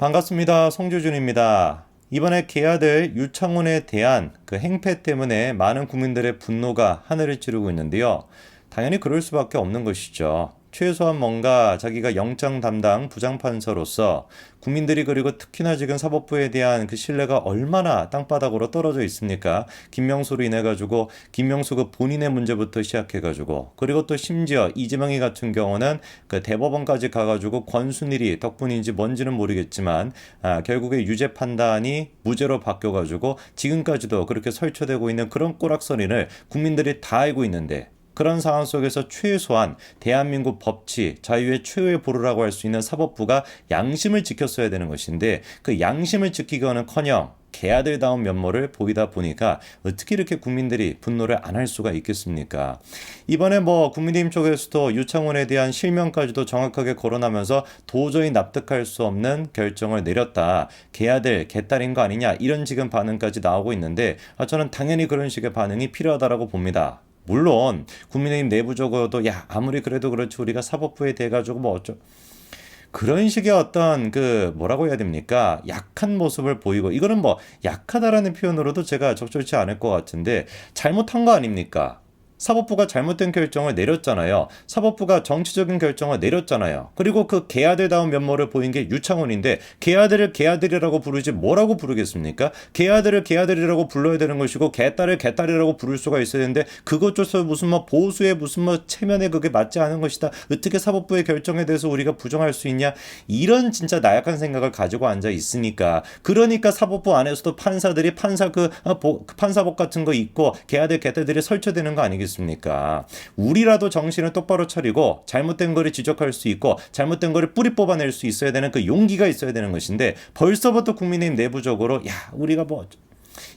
반갑습니다. 송주준입니다. 이번에 개아들 유창훈에 대한 그 행패 때문에 많은 국민들의 분노가 하늘을 찌르고 있는데요. 당연히 그럴 수밖에 없는 것이죠. 최소한 뭔가 자기가 영장 담당 부장판사로서 국민들이 그리고 특히나 지금 사법부에 대한 그 신뢰가 얼마나 땅바닥으로 떨어져 있습니까? 김명수로 인해 가지고 김명수 그 본인의 문제부터 시작해 가지고 그리고 또 심지어 이재명이 같은 경우는 그 대법원까지 가가지고 권순일이 덕분인지 뭔지는 모르겠지만 결국에 유죄 판단이 무죄로 바뀌어 가지고 지금까지도 그렇게 설쳐되고 있는 그런 꼬락서리를 국민들이 다 알고 있는데, 그런 상황 속에서 최소한 대한민국 법치, 자유의 최후의 보루라고 할 수 있는 사법부가 양심을 지켰어야 되는 것인데, 그 양심을 지키기는커녕 개아들다운 면모를 보이다 보니까 어떻게 이렇게 국민들이 분노를 안 할 수가 있겠습니까? 이번에 국민의힘 쪽에서도 유창훈에 대한 실명까지도 정확하게 거론하면서 도저히 납득할 수 없는 결정을 내렸다. 개아들, 개딸인 거 아니냐, 이런 지금 반응까지 나오고 있는데, 저는 당연히 그런 식의 반응이 필요하다고 봅니다. 물론 국민의힘 내부적으로도 아무리 그래도 그렇지 우리가 사법부에 대해가지고 그런 식의 어떤 뭐라고 해야 됩니까? 약한 모습을 보이고, 이거는 약하다라는 표현으로도 제가 적절치 않을 것 같은데, 잘못한 거 아닙니까? 사법부가 잘못된 결정을 내렸잖아요. 사법부가 정치적인 결정을 내렸잖아요. 그리고 그 개아들다운 면모를 보인 게 유창훈인데, 개아들을 개아들이라고 부르지 뭐라고 부르겠습니까? 개아들을 개아들이라고 불러야 되는 것이고, 개딸을 개딸이라고 부를 수가 있어야 되는데, 그것조차 무슨 보수의 무슨 체면에 그게 맞지 않은 것이다. 어떻게 사법부의 결정에 대해서 우리가 부정할 수 있냐? 이런 진짜 나약한 생각을 가지고 앉아 있으니까, 그러니까 사법부 안에서도 판사들이 판사복 같은 거 입고 개아들 개딸들이 설쳐되는 거 아니겠습니까? 우리라도 정신을 똑바로 차리고 잘못된 거를 지적할 수 있고 잘못된 거를 뿌리 뽑아낼 수 있어야 되는 그 용기가 있어야 되는 것인데, 벌써부터 국민의힘 내부적으로 우리가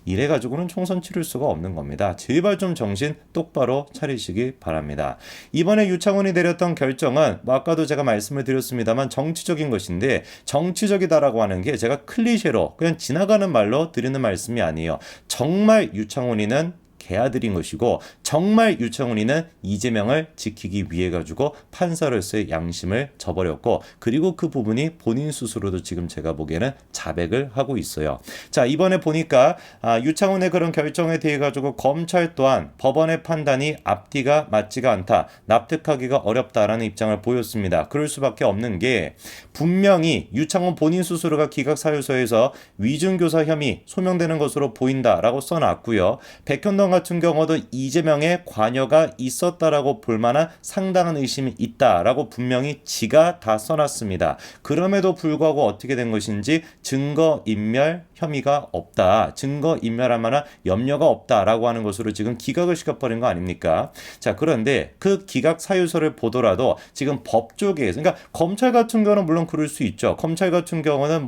이래가지고는 총선 치를 수가 없는 겁니다. 제발 좀 정신 똑바로 차리시기 바랍니다. 이번에 유창훈이 내렸던 결정은 아까도 제가 말씀을 드렸습니다만 정치적인 것인데, 정치적이다라고 하는 게 제가 클리셰로 그냥 지나가는 말로 드리는 말씀이 아니에요. 정말 유창훈이는 개아들인 것이고, 정말 유창훈이는 이재명을 지키기 위해 가지고 판사로서의 양심을 저버렸고, 그리고 그 부분이 본인 스스로도 지금 제가 보기에는 자백을 하고 있어요. 자, 이번에 보니까 유창훈의 그런 결정에 대해 가지고 검찰 또한 법원의 판단이 앞뒤가 맞지가 않다, 납득하기가 어렵다라는 입장을 보였습니다. 그럴 수밖에 없는 게, 분명히 유창훈 본인 스스로가 기각사유서에서 위중교사 혐의 소명되는 것으로 보인다라고 써놨고요. 백현동 같은 경우도 이재명의 관여가 있었다라고 볼 만한 상당한 의심이 있다라고 분명히 지가 다 써놨습니다. 그럼에도 불구하고 어떻게 된 것인지 증거인멸 혐의가 없다, 증거인멸할 만한 염려가 없다라고 하는 것으로 지금 기각을 시켜버린 거 아닙니까? 자, 그런데 그 기각 사유서를 보더라도 지금 법 쪽에서, 그러니까 검찰 같은 경우는 물론 그럴 수 있죠. 검찰 같은 경우는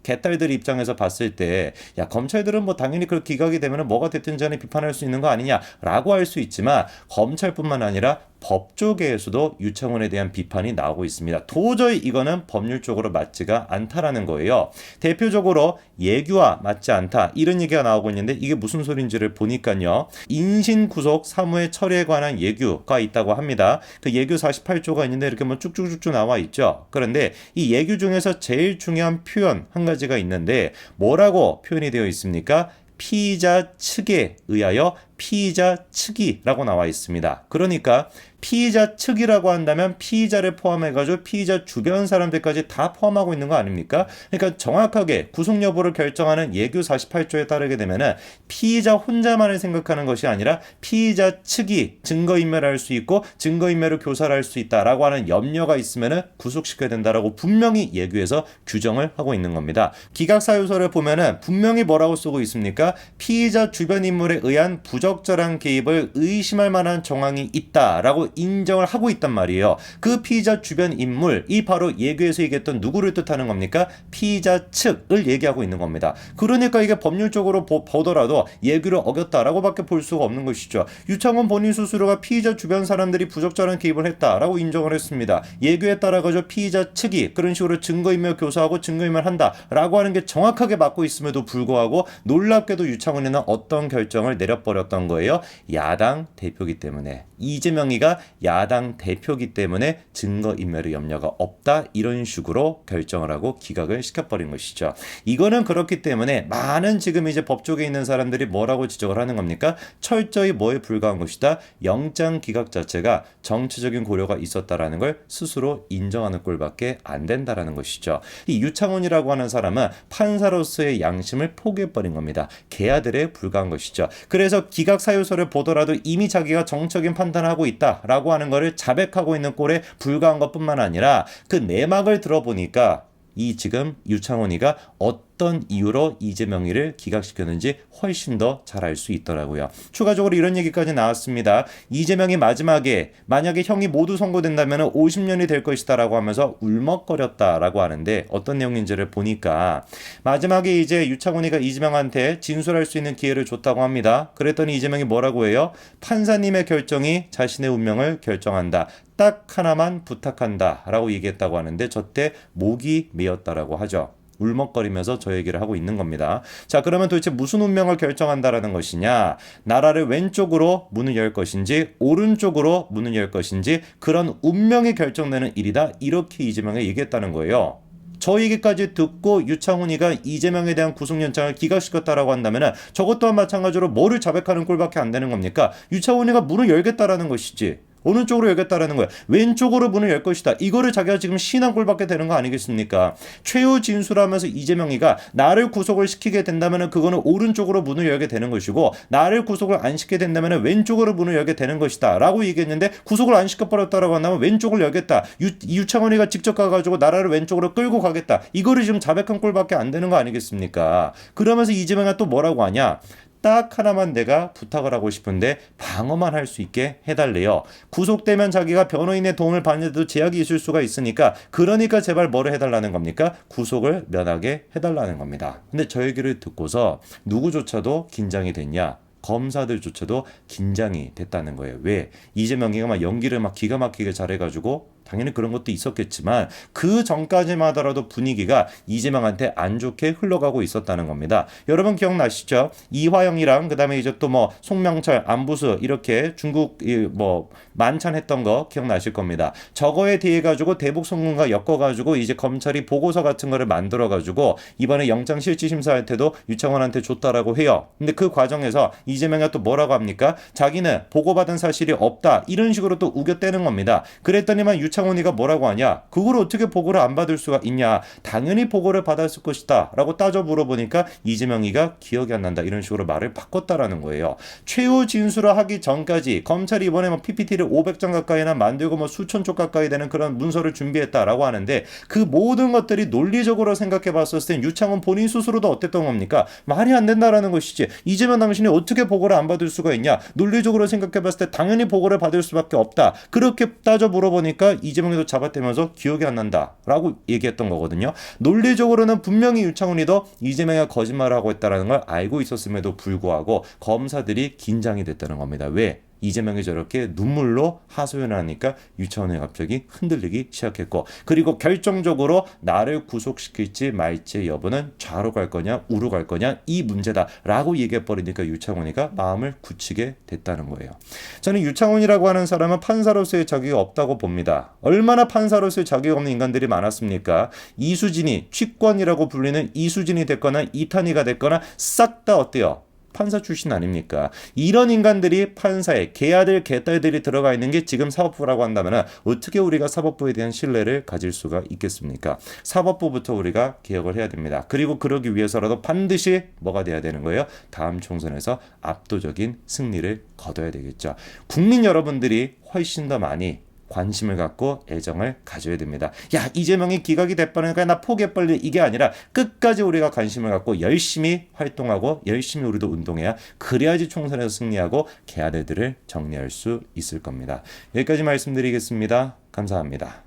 개딸들 입장에서 봤을 때 검찰들은 당연히 그 기각이 되면 뭐가 됐든 간에 비판할 수 있는 거 아니냐라고 할 수 있지만, 검찰뿐만 아니라 법 쪽에서도 유창훈에 대한 비판이 나오고 있습니다. 도저히 이거는 법률적으로 맞지가 않다라는 거예요. 대표적으로 예규와 맞지 않다, 이런 얘기가 나오고 있는데, 이게 무슨 소린지를 보니까요, 인신구속 사무의 처리에 관한 예규가 있다고 합니다. 그 예규 48조가 있는데 이렇게 쭉쭉쭉쭉 나와 있죠. 그런데 이 예규 중에서 제일 중요한 표현 한 가지가 있는데, 뭐라고 표현이 되어 있습니까? 피의자 측에 의하여 피의자 측이라고 나와 있습니다. 그러니까 피의자 측이라고 한다면 피의자를 포함해가지고 피의자 주변 사람들까지 다 포함하고 있는 거 아닙니까? 그러니까 정확하게 구속 여부를 결정하는 예규 48조에 따르게 되면은 피의자 혼자만을 생각하는 것이 아니라 피의자 측이 증거인멸할 수 있고 증거인멸을 교사할 수 있다라고 하는 염려가 있으면은 구속시켜야 된다라고 분명히 예규에서 규정을 하고 있는 겁니다. 기각사유서를 보면은 분명히 뭐라고 쓰고 있습니까? 피의자 주변 인물에 의한 부적절한 개입을 의심할 만한 정황이 있다라고 인정을 하고 있단 말이에요. 그 피의자 주변 인물, 이 바로 예규에서 얘기했던 누구를 뜻하는 겁니까? 피의자 측을 얘기하고 있는 겁니다. 그러니까 이게 법률적으로 보더라도 예규를 어겼다라고 밖에 볼 수가 없는 것이죠. 유창훈 본인 스스로가 피의자 주변 사람들이 부적절한 개입을 했다라고 인정을 했습니다. 예규에 따라가지고 피의자 측이 그런 식으로 증거인멸 교사하고 증거인멸 한다라고 하는 게 정확하게 맞고 있음에도 불구하고 놀랍게도 유창훈이는 어떤 결정을 내려버렸던 어떤 거예요? 야당 대표기 때문에. 이재명이가 야당 대표기 때문에 증거인멸의 염려가 없다. 이런 식으로 결정을 하고 기각을 시켜버린 것이죠. 이거는 그렇기 때문에 많은 지금 이제 법조계에 있는 사람들이 뭐라고 지적을 하는 겁니까? 철저히 뭐에 불과한 것이다? 영장 기각 자체가 정치적인 고려가 있었다라는 걸 스스로 인정하는 꼴밖에 안 된다라는 것이죠. 이 유창훈이라고 하는 사람은 판사로서의 양심을 포기해버린 겁니다. 개아들에 불과한 것이죠. 그래서 기각 사유서를 보더라도 이미 자기가 정적인 판단을 하고 있다라고 하는 것을 자백하고 있는 꼴에 불과한 것뿐만 아니라 그 내막을 들어보니까 이 지금 유창훈이가 어떤 이유로 이재명이를 기각시켰는지 훨씬 더 잘 알 수 있더라고요. 추가적으로 이런 얘기까지 나왔습니다. 이재명이 마지막에 만약에 형이 모두 선고된다면 50년이 될 것이다 라고 하면서 울먹거렸다라고 하는데 어떤 내용인지를 보니까 마지막에 이제 유창훈이가 이재명한테 진술할 수 있는 기회를 줬다고 합니다. 그랬더니 이재명이 뭐라고 해요? 판사님의 결정이 자신의 운명을 결정한다. 딱 하나만 부탁한다 라고 얘기했다고 하는데 저때 목이 메었다라고 하죠. 울먹거리면서 저 얘기를 하고 있는 겁니다. 자, 그러면 도대체 무슨 운명을 결정한다라는 것이냐? 나라를 왼쪽으로 문을 열 것인지 오른쪽으로 문을 열 것인지 그런 운명이 결정되는 일이다. 이렇게 이재명이 얘기했다는 거예요. 저 얘기까지 듣고 유창훈이가 이재명에 대한 구속영장을 기각시켰다라고 한다면 저것 또한 마찬가지로 뭐를 자백하는 꼴밖에 안 되는 겁니까? 유창훈이가 문을 열겠다라는 것이지. 어느 쪽으로 열겠다라는 거야. 왼쪽으로 문을 열 것이다. 이거를 자기가 지금 신한 꼴밖에 되는 거 아니겠습니까? 최후 진술하면서 이재명이가 나를 구속을 시키게 된다면 그거는 오른쪽으로 문을 열게 되는 것이고 나를 구속을 안 시키게 된다면 왼쪽으로 문을 열게 되는 것이다 라고 얘기했는데 구속을 안 시켜버렸다라고 한다면 왼쪽을 열겠다. 유창훈이가 직접 가가지고 나라를 왼쪽으로 끌고 가겠다. 이거를 지금 자백한 꼴밖에 안 되는 거 아니겠습니까? 그러면서 이재명이 또 뭐라고 하냐? 딱 하나만 내가 부탁을 하고 싶은데 방어만 할 수 있게 해달래요. 구속되면 자기가 변호인의 도움을 받는데도 제약이 있을 수가 있으니까 그러니까 제발 뭐를 해달라는 겁니까? 구속을 면하게 해달라는 겁니다. 근데 저 얘기를 듣고서 누구조차도 긴장이 됐냐? 검사들조차도 긴장이 됐다는 거예요. 왜? 이재명이가 막 연기를 막 기가 막히게 잘해가지고 당연히 그런 것도 있었겠지만 그 전까지만 하더라도 분위기가 이재명한테 안 좋게 흘러가고 있었다는 겁니다. 여러분 기억나시죠? 이화영이랑 그다음에 이제 또 뭐 송명철, 안부수 이렇게 중국 뭐 만찬했던 거 기억나실 겁니다. 저거에 대해 가지고 대북 송금과 엮어가지고 이제 검찰이 보고서 같은 거를 만들어가지고 이번에 영장 실질 심사할 때도 유창훈한테 줬다라고 해요. 근데 그 과정에서 이재명이 또 뭐라고 합니까? 자기는 보고받은 사실이 없다 이런 식으로 또 우겨대는 겁니다. 그랬더니만 유창훈이가 뭐라고 하냐? 그걸 어떻게 보고를 안 받을 수가 있냐? 당연히 보고를 받았을 것이다 라고 따져 물어보니까 이재명이가 기억이 안 난다 이런 식으로 말을 바꿨다라는 거예요. 최후 진술을 하기 전까지 검찰이 이번에 뭐 PPT를 500장 가까이나 만들고 뭐 수천 쪽 가까이 되는 그런 문서를 준비했다라고 하는데 그 모든 것들이 논리적으로 생각해 봤었을 땐 유창훈 본인 스스로도 어땠던 겁니까? 말이 안 된다라는 것이지. 이재명 당신이 어떻게 보고를 안 받을 수가 있냐? 논리적으로 생각해 봤을 때 당연히 보고를 받을 수밖에 없다. 그렇게 따져 물어보니까 이재명이도 잡아떼면서 기억이 안 난다라고 얘기했던 거거든요. 논리적으로는 분명히 유창훈이도 이재명이 거짓말을 하고 있다는 걸 알고 있었음에도 불구하고 검사들이 긴장이 됐다는 겁니다. 왜? 이재명이 저렇게 눈물로 하소연을 하니까 유창훈이 갑자기 흔들리기 시작했고 그리고 결정적으로 나를 구속시킬지 말지 여부는 좌로 갈 거냐 우로 갈 거냐 이 문제다라고 얘기해버리니까 유창훈이가 마음을 굳히게 됐다는 거예요. 저는 유창훈이라고 하는 사람은 판사로서의 자격이 없다고 봅니다. 얼마나 판사로서의 자격이 없는 인간들이 많았습니까? 이수진이 취권이라고 불리는 이수진이 됐거나 이탄희가 됐거나 싹 다 어때요? 판사 출신 아닙니까? 이런 인간들이 판사에 개아들 개딸들이 들어가 있는 게 지금 사법부라고 한다면 어떻게 우리가 사법부에 대한 신뢰를 가질 수가 있겠습니까? 사법부부터 우리가 개혁을 해야 됩니다. 그리고 그러기 위해서라도 반드시 뭐가 돼야 되는 거예요? 다음 총선에서 압도적인 승리를 거둬야 되겠죠. 국민 여러분들이 훨씬 더 많이 관심을 갖고 애정을 가져야 됩니다. 야, 이재명이 기각이 됐다니까 나 포기해버리 이게 아니라 끝까지 우리가 관심을 갖고 열심히 활동하고 열심히 우리도 운동해야 그래야지 총선에서 승리하고 개아들들을 정리할 수 있을 겁니다. 여기까지 말씀드리겠습니다. 감사합니다.